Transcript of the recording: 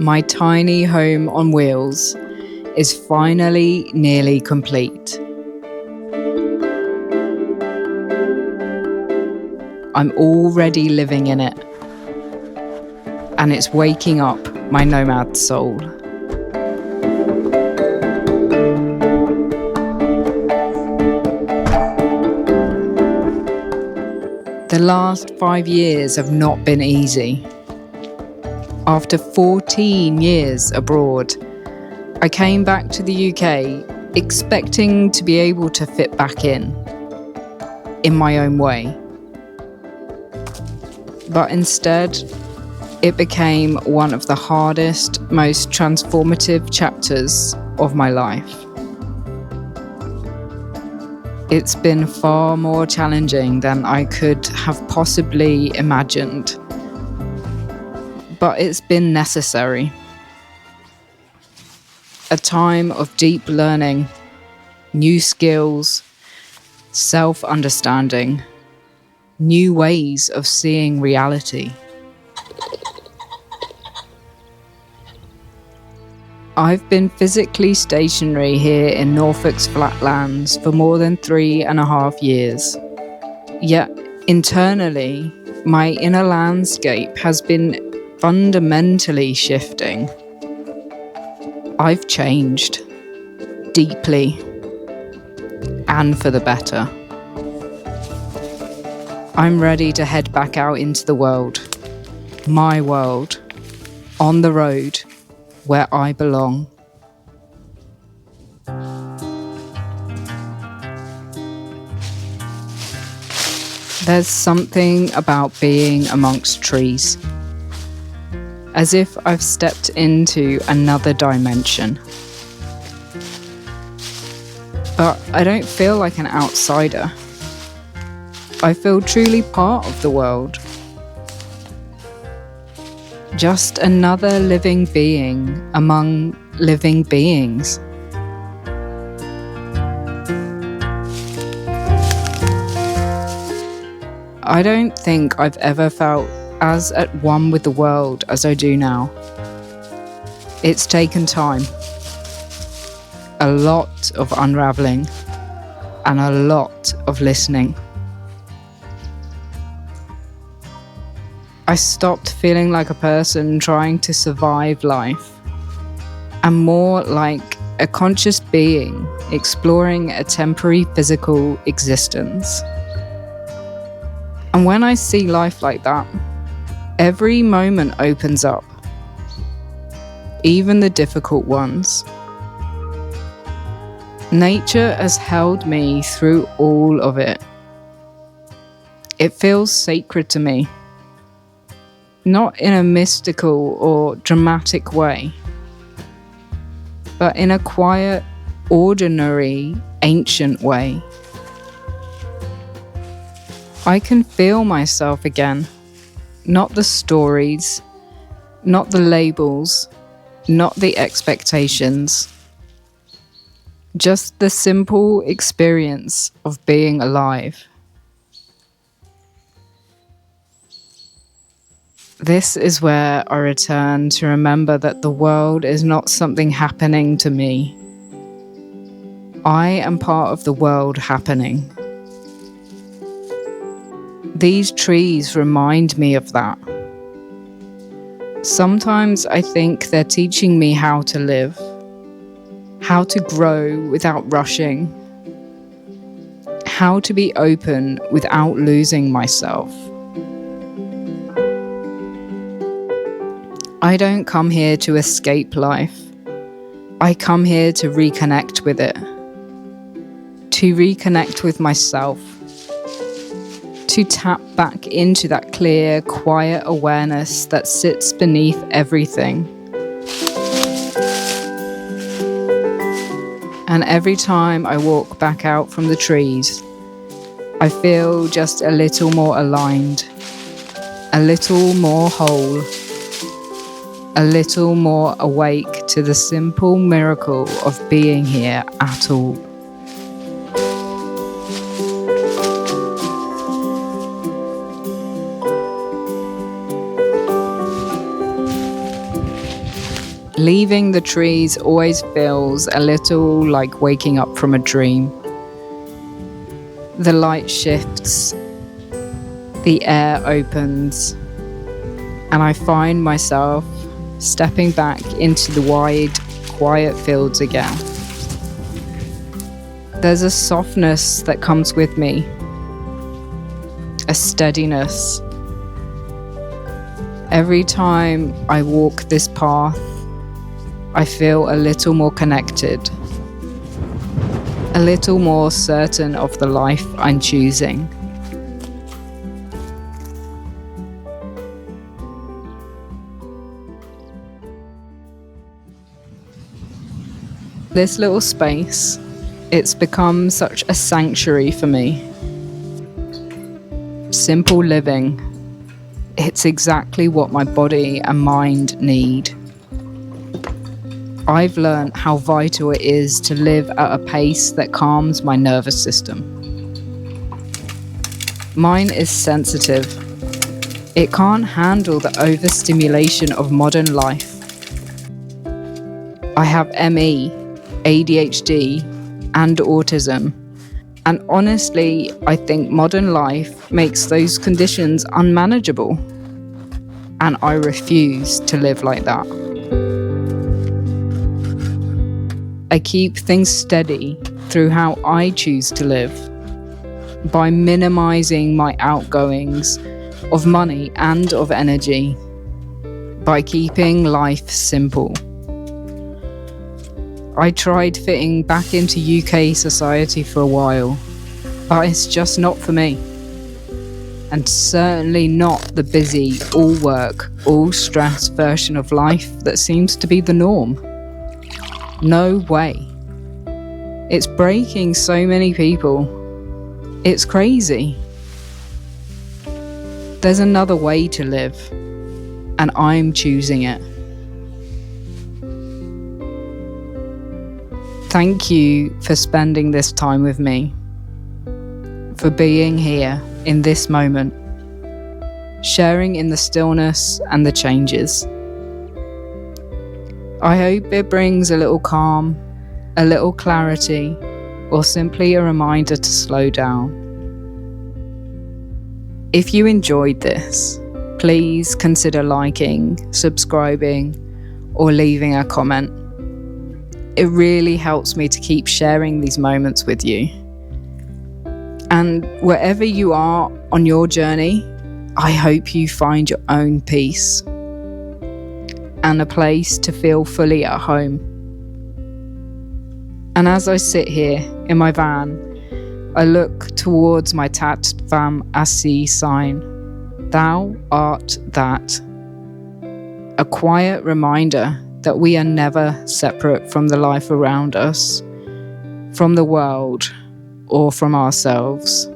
my tiny home on wheels is finally nearly complete. I'm already living in it, and it's waking up my nomad soul. The last 5 years have not been easy. After 14 years abroad, I came back to the UK expecting to be able to fit back in my own way. But instead, it became one of the hardest, most transformative chapters of my life. It's been far more challenging than I could have possibly imagined. But it's been necessary. A time of deep learning, new skills, self-understanding, new ways of seeing reality. I've been physically stationary here in Norfolk's flatlands for more than 3.5 years. Yet, internally, my inner landscape has been fundamentally shifting. I've changed, deeply, and for the better. I'm ready to head back out into the world, my world, on the road, where I belong. There's something about being amongst trees, as if I've stepped into another dimension. But I don't feel like an outsider. I feel truly part of the world. Just another living being among living beings. I don't think I've ever felt as at one with the world as I do now. It's taken time. A lot of unraveling and a lot of listening. I stopped feeling like a person trying to survive life, and more like a conscious being exploring a temporary physical existence. And when I see life like that, every moment opens up, even the difficult ones. Nature has held me through all of it. It feels sacred to me. Not in a mystical or dramatic way, but in a quiet, ordinary, ancient way. I can feel myself again, not the stories, not the labels, not the expectations, just the simple experience of being alive. This is where I return to remember that the world is not something happening to me. I am part of the world happening. These trees remind me of that. Sometimes I think they're teaching me how to live, how to grow without rushing, how to be open without losing myself. I don't come here to escape life. I come here to reconnect with it, to reconnect with myself, to tap back into that clear, quiet awareness that sits beneath everything. And every time I walk back out from the trees, I feel just a little more aligned, a little more whole, a little more awake to the simple miracle of being here at all. Leaving the trees always feels a little like waking up from a dream. The light shifts, the air opens, and I find myself stepping back into the wide, quiet fields again. There's a softness that comes with me, a steadiness. Every time I walk this path, I feel a little more connected, a little more certain of the life I'm choosing. This little space, it's become such a sanctuary for me. Simple living, it's exactly what my body and mind need. I've learned how vital it is to live at a pace that calms my nervous system. Mine is sensitive. It can't handle the overstimulation of modern life. I have ME, ADHD, and autism. And honestly, I think modern life makes those conditions unmanageable. And I refuse to live like that. I keep things steady through how I choose to live, by minimizing my outgoings of money and of energy, by keeping life simple. I tried fitting back into UK society for a while, but it's just not for me. And certainly not the busy, all work, all stress version of life that seems to be the norm. No way. It's breaking so many people. It's crazy. There's another way to live, and I'm choosing it. Thank you for spending this time with me, for being here in this moment, sharing in the stillness and the changes. I hope it brings a little calm, a little clarity, or simply a reminder to slow down. If you enjoyed this, please consider liking, subscribing, or leaving a comment. It really helps me to keep sharing these moments with you. And wherever you are on your journey, I hope you find your own peace and a place to feel fully at home. And as I sit here in my van, I look towards my Tvam sign. Thou art that. A quiet reminder that we are never separate from the life around us, from the world, or from ourselves.